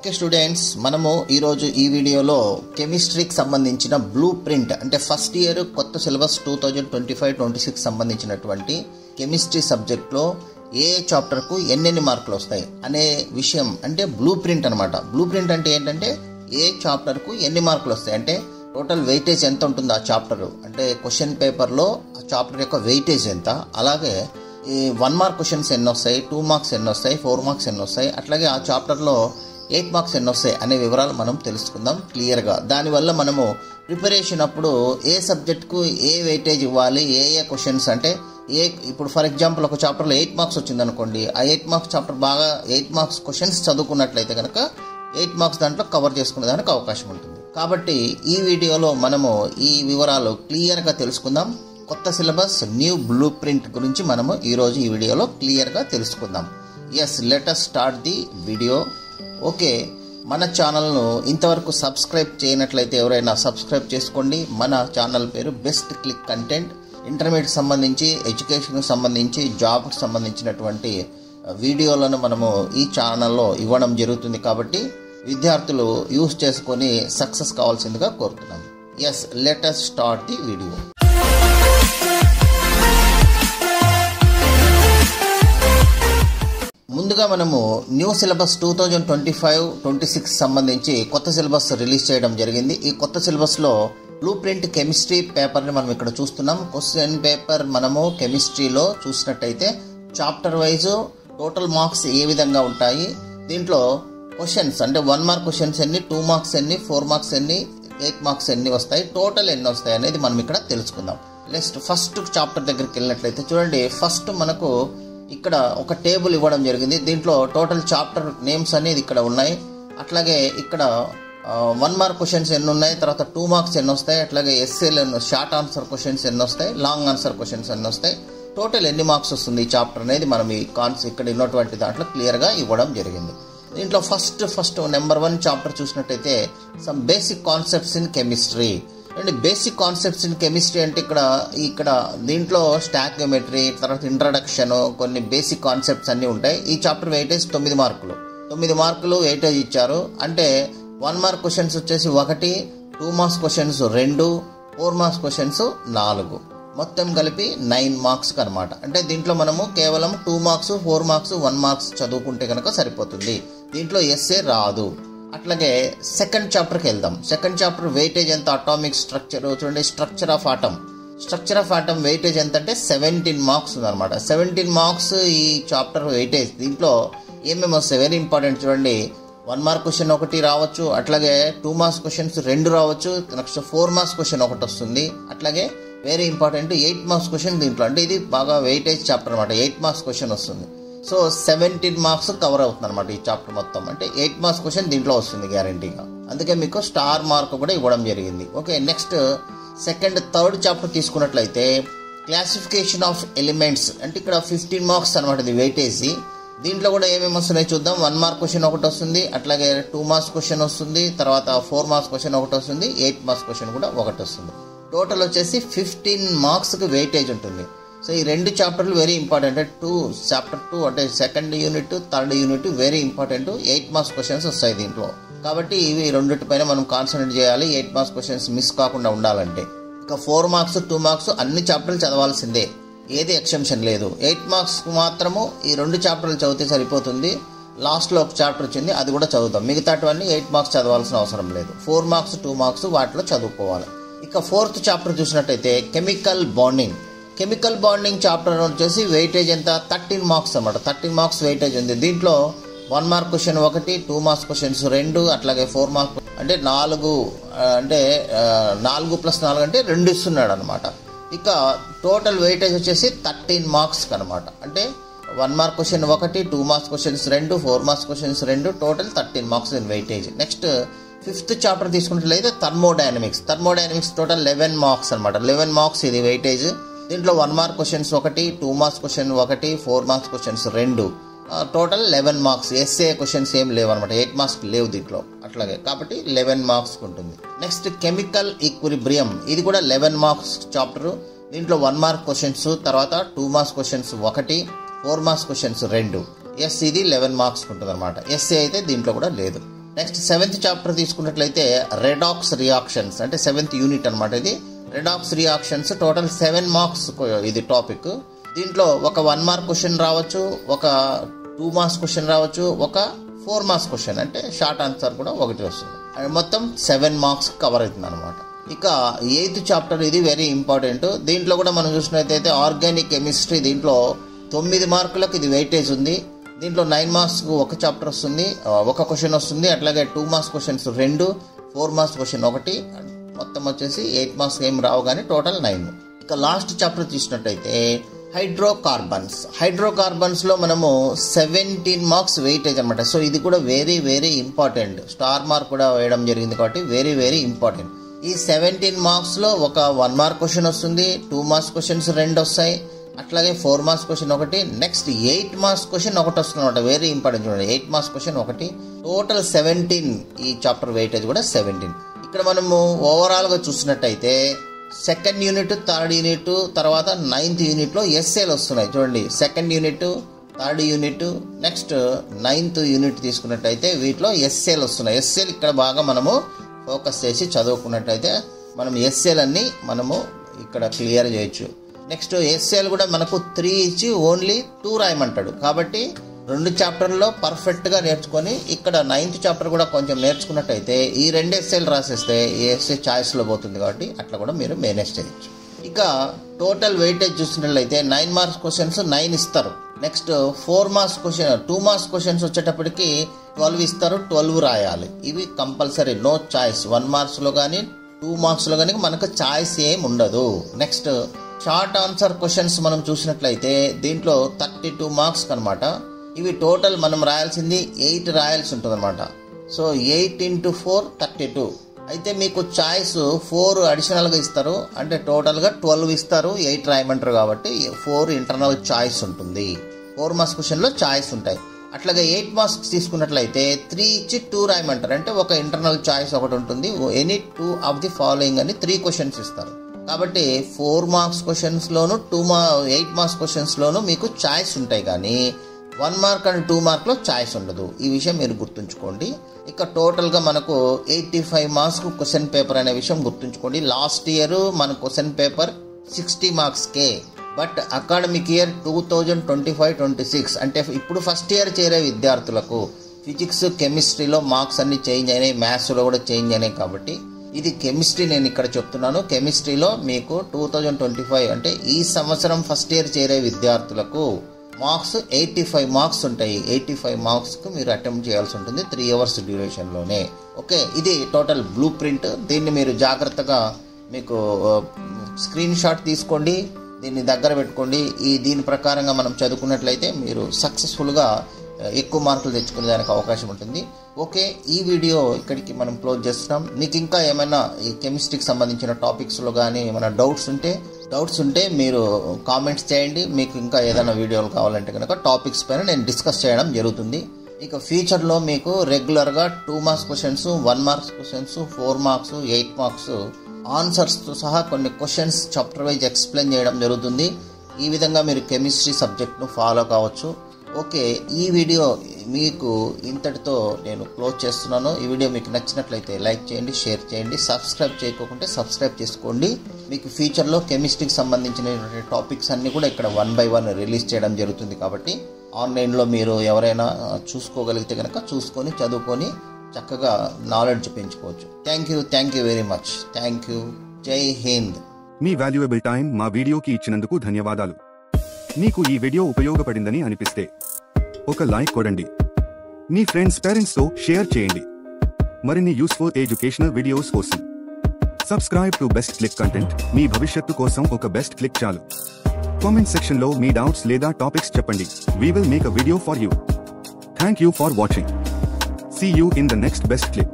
Okay students, మనము ఈరోజు ఈ వీడియోలో కెమిస్ట్రీకి సంబంధించిన బ్లూ ప్రింట్ అంటే ఫస్ట్ ఇయర్ కొత్త సిలబస్ 2025-26 సంబంధించినటువంటి కెమిస్ట్రీ సబ్జెక్ట్లో ఏ చాప్టర్కు ఎన్నెన్ని మార్కులు వస్తాయి అనే విషయం అంటే బ్లూ ప్రింట్ అనమాట. బ్లూ ప్రింట్ అంటే ఏంటంటే ఏ చాప్టర్కు ఎన్ని మార్కులు వస్తాయి అంటే టోటల్ వెయిటేజ్ ఎంత ఉంటుంది ఆ చాప్టర్, అంటే క్వశ్చన్ పేపర్లో ఆ చాప్టర్ యొక్క వెయిటేజ్ ఎంత, అలాగే ఈ 1 మార్క్ క్వశ్చన్స్ ఎన్ని వస్తాయి, 2 మార్క్స్ ఎన్ని వస్తాయి, 4 మార్క్స్ ఎన్ని వస్తాయి, అట్లాగే ఆ చాప్టర్లో 8 మార్క్స్ ఎన్ని వస్తాయి అనే వివరాలు మనం తెలుసుకుందాం క్లియర్గా. దానివల్ల మనము ప్రిపరేషన్ అప్పుడు ఏ సబ్జెక్ట్కు ఏ వెయిటేజ్ ఇవ్వాలి, ఏ క్వశ్చన్స్ అంటే ఇప్పుడు ఫర్ ఎగ్జాంపుల్ ఒక చాప్టర్లో 8 మార్క్స్ వచ్చింది అనుకోండి, ఆ 8 మార్క్స్ చాప్టర్ బాగా 8 మార్క్స్ క్వశ్చన్స్ చదువుకున్నట్లయితే కనుక 8 మార్క్స్ దాంట్లో కవర్ చేసుకునే దానికి అవకాశం ఉంటుంది. కాబట్టి ఈ వీడియోలో మనము ఈ వివరాలు క్లియర్గా తెలుసుకుందాం. కొత్త సిలబస్ న్యూ బ్లూ ప్రింట్ గురించి మనము ఈరోజు ఈ వీడియోలో క్లియర్గా తెలుసుకుందాం. Yes, let us start the video. Okay, మన ఛానల్ను ఇంతవరకు సబ్స్క్రైబ్ చేయనట్లయితే ఎవరైనా సబ్స్క్రైబ్ చేసుకోండి. మన ఛానల్ పేరు బెస్ట్ క్లిక్ కంటెంట్. ఇంటర్మీడియట్ సంబంధించి, ఎడ్యుకేషన్కి సంబంధించి, జాబ్కి సంబంధించినటువంటి వీడియోలను మనము ఈ ఛానల్లో ఇవ్వడం జరుగుతుంది. కాబట్టి విద్యార్థులు యూస్ చేసుకొని సక్సెస్ కావాల్సిందిగా కోరుతున్నాం. Yes, let us start the video. ముందుగా మనము న్యూ సిలబస్ 2025-26 సంబంధించి కొత్త సిలబస్ రిలీజ్ చేయడం జరిగింది. ఈ కొత్త సిలబస్లో బ్లూ ప్రింట్ కెమిస్ట్రీ పేపర్ని మనం ఇక్కడ చూస్తున్నాం. క్వశ్చన్ పేపర్ మనము కెమిస్ట్రీలో చూసినట్టయితే చాప్టర్ వైజ్ టోటల్ మార్క్స్ ఏ విధంగా ఉంటాయి, దీంట్లో క్వశ్చన్స్ అంటే 1 మార్క్ క్వశ్చన్స్ ఎన్ని, 2 మార్క్స్ ఎన్ని, 4 మార్క్స్ ఎన్ని, 8 మార్క్స్ ఎన్ని వస్తాయి, టోటల్ ఎన్ని వస్తాయి అనేది మనం ఇక్కడ తెలుసుకుందాం. నెక్స్ట్ ఫస్ట్ చాప్టర్ దగ్గరికి వెళ్ళినట్లయితే చూడండి, ఫస్ట్ మనకు ఇక్కడ ఒక టేబుల్ ఇవ్వడం జరిగింది. దీంట్లో టోటల్ చాప్టర్ నేమ్స్ అనేది ఇక్కడ ఉన్నాయి. అట్లాగే ఇక్కడ 1 మార్క్ క్వశ్చన్స్ ఎన్ని ఉన్నాయి, తర్వాత 2 మార్క్స్ ఎన్ని వస్తాయి, అట్లాగే ఎస్ఏలు షార్ట్ ఆన్సర్ క్వశ్చన్స్ ఎన్ని వస్తాయి, లాంగ్ ఆన్సర్ క్వశ్చన్స్ ఎన్ని వస్తాయి, టోటల్ ఎన్ని మార్క్స్ వస్తుంది ఈ చాప్టర్ అనేది మనం ఈ ఇక్కడ ఉన్నటువంటి దాంట్లో క్లియర్గా ఇవ్వడం జరిగింది. దీంట్లో ఫస్ట్ నెంబర్ 1 చాప్టర్ చూసినట్టయితే some basic concepts in chemistry. And basic concepts in chemistry అంటే ఇక్కడ దీంట్లో స్టాకియోమెట్రీ, తర్వాత ఇంట్రడక్షన్, కొన్ని బేసిక్ కాన్సెప్ట్స్ అన్నీ ఉంటాయి. ఈ చాప్టర్ వెయిటేజ్ 9 మార్కులు. 9 మార్కులు వెయిటేజ్ ఇచ్చారు. అంటే 1 మార్క్ క్వశ్చన్స్ వచ్చేసి 1, 2 మార్క్స్ క్వశ్చన్స్ 2, 4 మార్క్స్ క్వశ్చన్స్ 4, మొత్తం కలిపి 9 మార్క్స్కి అనమాట. అంటే దీంట్లో మనము కేవలం 2 మార్క్స్, 4 మార్క్స్, 1 మార్క్స్ చదువుకుంటే కనుక సరిపోతుంది. దీంట్లో ఎస్ఏ రాదు. అట్లాగే సెకండ్ చాప్టర్కి వెళ్దాం. సెకండ్ చాప్టర్ వెయిటేజ్ ఎంత, అటామిక్ స్ట్రక్చర్. చూడండి, స్ట్రక్చర్ ఆఫ్ ఆటమ్ వెయిటేజ్ ఎంత అంటే 17 మార్క్స్ ఉందన్నమాట. 17 మార్క్స్ ఈ చాప్టర్ వెయిటేజ్. దీంట్లో ఏమేమి వస్తాయి వెరీ ఇంపార్టెంట్ చూడండి. 1 మార్క్ క్వశ్చన్ 1 రావచ్చు, అట్లాగే 2 మార్క్స్ క్వశ్చన్స్ 2 రావచ్చు, నెక్స్ట్ 4 మార్క్స్ క్వశ్చన్ 1 వస్తుంది. అట్లాగే వెరీ ఇంపార్టెంట్ 8 మార్క్స్ క్వశ్చన్ దీంట్లో, అంటే ఇది బాగా వెయిటేజ్ చాప్టర్ అనమాట. 8 మార్క్స్ క్వశ్చన్ వస్తుంది. సో 17 మార్క్స్ కవర్ అవుతుంది అనమాట ఈ చాప్టర్ మొత్తం. అంటే 8 మార్క్స్ క్వశ్చన్ దీంట్లో వస్తుంది గ్యారంటీగా. అందుకే మీకు స్టార్ మార్క్ కూడా ఇవ్వడం జరిగింది. ఓకే, నెక్స్ట్ థర్డ్ చాప్టర్ తీసుకున్నట్లయితే క్లాసిఫికేషన్ ఆఫ్ ఎలిమెంట్స్ అంటే ఇక్కడ 15 మార్క్స్ అనమాట ఇది వెయిటేజ్. దీంట్లో కూడా ఏమేమి వస్తున్నాయి చూద్దాం. 1 మార్క్ క్వశ్చన్ 1 వస్తుంది, అట్లాగే 2 మార్క్స్ క్వశ్చన్ వస్తుంది, తర్వాత 4 మార్క్స్ క్వశ్చన్ 1 వస్తుంది, 8 మార్క్స్ క్వశ్చన్ కూడా 1 వస్తుంది. టోటల్ వచ్చేసి 15 మార్క్స్కి వెయిటేజ్ ఉంటుంది. సో ఈ 2 చాప్టర్లు వెరీ ఇంపార్టెంట్. చాప్టర్ 2 అంటే second unit, third unit very important. 8 marks questions వస్తాయి దీంట్లో. కాబట్టి ఇవి రెండింటిపైన మనం కాన్సన్ట్రేట్ చేయాలి 8 మార్క్స్ క్వశ్చన్స్ మిస్ కాకుండా ఉండాలంటే. ఇక 4 మార్క్స్, 2 మార్క్స్ అన్ని చాప్టర్లు చదవాల్సిందే, ఏది ఎక్సెప్షన్ లేదు. 8 మార్క్స్ మాత్రము ఈ 2 చాప్టర్లు చదివితే సరిపోతుంది. లాస్ట్లో ఒక చాప్టర్ వచ్చింది, అది కూడా చదువుతాం. మిగతావన్నీ 8 మార్క్స్ చదవాల్సిన అవసరం లేదు. 4 మార్క్స్, 2 మార్క్స్ వాటిలో చదువుకోవాలి. ఇక 4th చాప్టర్ చూసినట్టయితే కెమికల్ బాండింగ్ చాప్టర్ వచ్చేసి వెయిటేజ్ ఎంత 13 మార్క్స్ అనమాట. 13 మార్క్స్ వెయిటేజ్ ఉంది. దీంట్లో 1 మార్క్ క్వశ్చన్ 1, 2 మార్క్స్ క్వశ్చన్స్ 2, అట్లాగే 4 మార్క్స్ అంటే 4, అంటే 4 + 4 అంటే 2 ఇస్తున్నాడు అనమాట. ఇక టోటల్ వెయిటేజ్ వచ్చేసి 13 మార్క్స్ అనమాట. అంటే 1 mark question 1, 2 marks questions 2, 4 marks questions 2, total 13 marks in weightage. Next 5th chapter తీసుకున్నట్లయితే థర్మోడైనమిక్స్ టోటల్ 11 మార్క్స్ అనమాట. 11 మార్క్స్ ఇది వెయిటేజ్. దీంట్లో 1 mark questions 1, 2 marks question 1, 4 marks questions 2, total 11 marks. SA questions ఏం లేవు అనమాట, 8 మార్క్స్ లేవు దీంట్లో. అట్లాగే కాబట్టి 11 మార్క్స్ ఉంటుంది. నెక్స్ట్ కెమికల్ ఈక్విలిబ్రియం, ఇది కూడా 11 మార్క్స్ చాప్టర్. దీంట్లో 1 మార్క్ క్వశ్చన్స్, తర్వాత 2 marks questions 1, 4 marks questions 2. Yes ఇది 11 మార్క్స్ ఉంటుంది అనమాట. ఎస్ఏ అయితే దీంట్లో కూడా లేదు. నెక్స్ట్ 7th చాప్టర్ తీసుకున్నట్లయితే రెడాక్స్ రియాక్షన్స్, అంటే 7th యూనిట్ అనమాట. ఇది రెడాక్స్ రియాక్షన్స్. టోటల్ 7 మార్క్స్ ఇది టాపిక్. దీంట్లో ఒక 1 మార్క్ క్వశ్చన్ రావచ్చు, ఒక 2 మార్క్స్ క్వశ్చన్ రావచ్చు, ఒక 4 మార్క్స్ క్వశ్చన్, అంటే షార్ట్ ఆన్సర్ కూడా ఒకటి వస్తుంది. మొత్తం 7 మార్క్స్ కవర్ అవుతుంది అనమాట. ఇక 8th చాప్టర్, ఇది వెరీ ఇంపార్టెంట్. దీంట్లో కూడా మనం చూసినట్లయితే ఆర్గానిక్ కెమిస్ట్రీ. దీంట్లో 9 మార్కులకు ఇది వెయిటేజ్ ఉంది. దీంట్లో 9 మార్క్స్ ఒక చాప్టర్ వస్తుంది, ఒక క్వశ్చన్ వస్తుంది. అట్లాగే 2 మార్క్స్ క్వశ్చన్స్ 2, 4 మార్క్స్ క్వశ్చన్ 1, మొత్తం వచ్చేసి 8 మార్క్స్ ఏం రావు కానీ టోటల్ 9. ఇక లాస్ట్ చాప్టర్ చూసినట్టయితే హైడ్రోకార్బన్స్ లో మనము 17 మార్క్స్ వెయిటేజ్ అనమాట. సో ఇది కూడా very very important. Star mark కూడా వేయడం జరిగింది కాబట్టి వెరీ వెరీ ఇంపార్టెంట్. ఈ 17 మార్క్స్ లో ఒక 1 మార్క్ క్వశ్చన్ వస్తుంది, 2 మార్క్స్ క్వశ్చన్స్ 2 వస్తాయి, అట్లాగే 4 marks question 1, next 8 marks question 1 వస్తుంది అనమాట. వెరీ ఇంపార్టెంట్ చూడండి, 8 మార్క్స్ క్వశ్చన్ 1, టోటల్ 17. ఈ చాప్టర్ వెయిటేజ్ కూడా 17. ఇక్కడ మనము ఓవరాల్గా చూసినట్టయితే 2nd యూనిట్, 3rd యూనిట్, తర్వాత 9th యూనిట్లో ఎస్ఏలు వస్తున్నాయి చూడండి. 2nd unit, 3rd unit, next 9th unit తీసుకున్నట్టయితే వీటిలో ఎస్ఏలు వస్తున్నాయి. ఎస్ఏలు ఇక్కడ బాగా మనము ఫోకస్ చేసి చదువుకున్నట్టయితే మనం ఎస్ఏలన్నీ మనము ఇక్కడ క్లియర్ చేయొచ్చు. నెక్స్ట్ ఎస్ఏలు కూడా మనకు 3 ఇచ్చి ఓన్లీ 2 రాయమంటాడు. కాబట్టి 2 చాప్టర్లో పర్ఫెక్ట్గా నేర్చుకొని ఇక్కడ 9th చాప్టర్ కూడా కొంచెం నేర్చుకున్నట్టయితే ఈ 2 ఎస్ఏలు రాసేస్తే ఈ ఎస్ఏ ఛాయిస్లో పోతుంది. కాబట్టి అట్లా కూడా మీరు మేనేజ్ చేయొచ్చు. ఇక టోటల్ వెయిటేజ్ చూసినట్లయితే 9 మార్క్స్ క్వశ్చన్స్ 9 ఇస్తారు. Next 4 marks question, 2 marks questions వచ్చేటప్పటికి 12 ఇస్తారు, 12 రాయాలి. ఇవి కంపల్సరీ, నో చాయిస్. 1 మార్క్స్లో కానీ 2 మార్క్స్లో కానీ మనకు చాయిస్ ఏం ఉండదు. నెక్స్ట్ షార్ట్ ఆన్సర్ క్వశ్చన్స్ మనం చూసినట్లయితే దీంట్లో 32 మార్క్స్ అనమాట. ఇవి టోటల్ మనం రాయాల్సింది 8 రాయాల్సి ఉంటుంది అనమాట. సో 8 × 4 32. అయితే మీకు చాయిస్ 4 అడిషనల్గా ఇస్తారు, అంటే టోటల్గా 12 ఇస్తారు, 8 రాయమంటారు. కాబట్టి 4 ఇంటర్నల్ చాయిస్ ఉంటుంది. 4 మార్క్స్ క్వశ్చన్లో చాయిస్ ఉంటాయి. అట్లాగే 8 మార్క్స్ తీసుకున్నట్లయితే 3 ఇచ్చి 2 రాయమంటారు, అంటే ఒక ఇంటర్నల్ చాయిస్ ఒకటి ఉంటుంది. ఎనీ 2 ఆఫ్ ది ఫాలోయింగ్ అని 3 క్వశ్చన్స్ ఇస్తారు. కాబట్టి 4 మార్క్స్ క్వశ్చన్స్లోను 8 మార్క్స్ క్వశ్చన్స్లోను మీకు చాయిస్ ఉంటాయి, కానీ 1 మార్క్ అండ్ 2 మార్క్లో చాయిస్ ఉండదు. ఈ విషయం మీరు గుర్తుంచుకోండి. ఇక టోటల్గా మనకు 85 మార్క్స్కు క్వశ్చన్ పేపర్ అనే విషయం గుర్తుంచుకోండి. లాస్ట్ ఇయర్ మన క్వశ్చన్ పేపర్ 60 మార్క్స్కే. బట్ అకాడమిక్ ఇయర్ 2025-26 అంటే ఇప్పుడు ఫస్ట్ ఇయర్ చేరే విద్యార్థులకు ఫిజిక్స్, కెమిస్ట్రీలో మార్క్స్ అన్ని చేంజ్ అయినాయి, మ్యాథ్స్లో కూడా చేంజ్ అయినాయి. కాబట్టి ఇది కెమిస్ట్రీ నేను ఇక్కడ చెప్తున్నాను. కెమిస్ట్రీలో మీకు 2025 అంటే ఈ సంవత్సరం ఫస్ట్ ఇయర్ చేరే విద్యార్థులకు మార్క్స్ 85 మార్క్స్ ఉంటాయి. 85 మార్క్స్కు మీరు అటెంప్ట్ చేయాల్సి ఉంటుంది 3 అవర్స్ డ్యూరేషన్లోనే. ఓకే, ఇది టోటల్ బ్లూ ప్రింట్. దీన్ని మీరు జాగ్రత్తగా మీకు స్క్రీన్ షాట్ తీసుకోండి, దీన్ని దగ్గర పెట్టుకోండి. దీని ప్రకారంగా మనం చదువుకున్నట్లయితే మీరు సక్సెస్ఫుల్గా ఎక్కువ మార్కులు తెచ్చుకునే దానికి అవకాశం ఉంటుంది. ఓకే, ఈ వీడియో ఇక్కడికి మనం క్లోజ్ చేస్తున్నాం. మీకు ఇంకా ఏమైనా ఈ కెమిస్ట్రీకి సంబంధించిన టాపిక్స్లో కానీ ఏమైనా డౌట్స్ ఉంటే మీరు కామెంట్స్ చేయండి. మీకు ఇంకా ఏదైనా వీడియోలు కావాలంటే కనుక టాపిక్స్ పైన నేను డిస్కస్ చేయడం జరుగుతుంది. ఇక ఫ్యూచర్లో మీకు రెగ్యులర్గా 2 marks questions, 1 marks questions, 4 marks, 8 marks ఆన్సర్స్తో సహా కొన్ని క్వశ్చన్స్ చాప్టర్ వైజ్ ఎక్స్ప్లెయిన్ చేయడం జరుగుతుంది. ఈ విధంగా మీరు కెమిస్ట్రీ సబ్జెక్ట్ను ఫాలో కావచ్చు. ఓకే, ఈ వీడియో మీకు ఇంతటితో నేను క్లోజ్ చేస్తున్నాను. ఈ వీడియో మీకు నచ్చినట్లయితే లైక్ చేయండి, షేర్ చేయండి. సబ్స్క్రైబ్ చేయకపోతే సబ్స్క్రైబ్ చేసుకోండి. మీకు ఫ్యూచర్లో కెమిస్ట్రీకి సంబంధించిన టాపిక్స్ అన్నీ కూడా ఇక్కడ 1 by 1 రిలీజ్ చేయడం జరుగుతుంది. కాబట్టి ఆన్లైన్లో మీరు ఎవరైనా చూసుకోగలిగితే కనుక చూసుకొని చదువుకొని చక్కగా నాలెడ్జ్ పెంచుకోవచ్చు. Thank you very much. Thank you. జై హింద్. మీ వాల్యుయబుల్ టైం మా వీడియోకి ఇచ్చినందుకు ధన్యవాదాలు. మీకు ఈ వీడియో ఉపయోగపడిందని అనిపిస్తే ఒక లైక్ కొడండి. మీ ఫ్రెండ్స్, పేరెంట్స్తో షేర్ చేయండి. మరిన్ని యూస్ఫుల్ ఎడ్యుకేషనల్ వీడియోస్ కోసం subscribe to best click content. మీ భవిష్యత్తు కోసం ఒక బెస్ట్ క్లిక్ చాలు. కామెంట్ సెక్షన్లో మీ డౌట్స్ లేదా టాపిక్స్ చెప్పండి. We will make a video for you. Thank you for watching. See you in the next best click.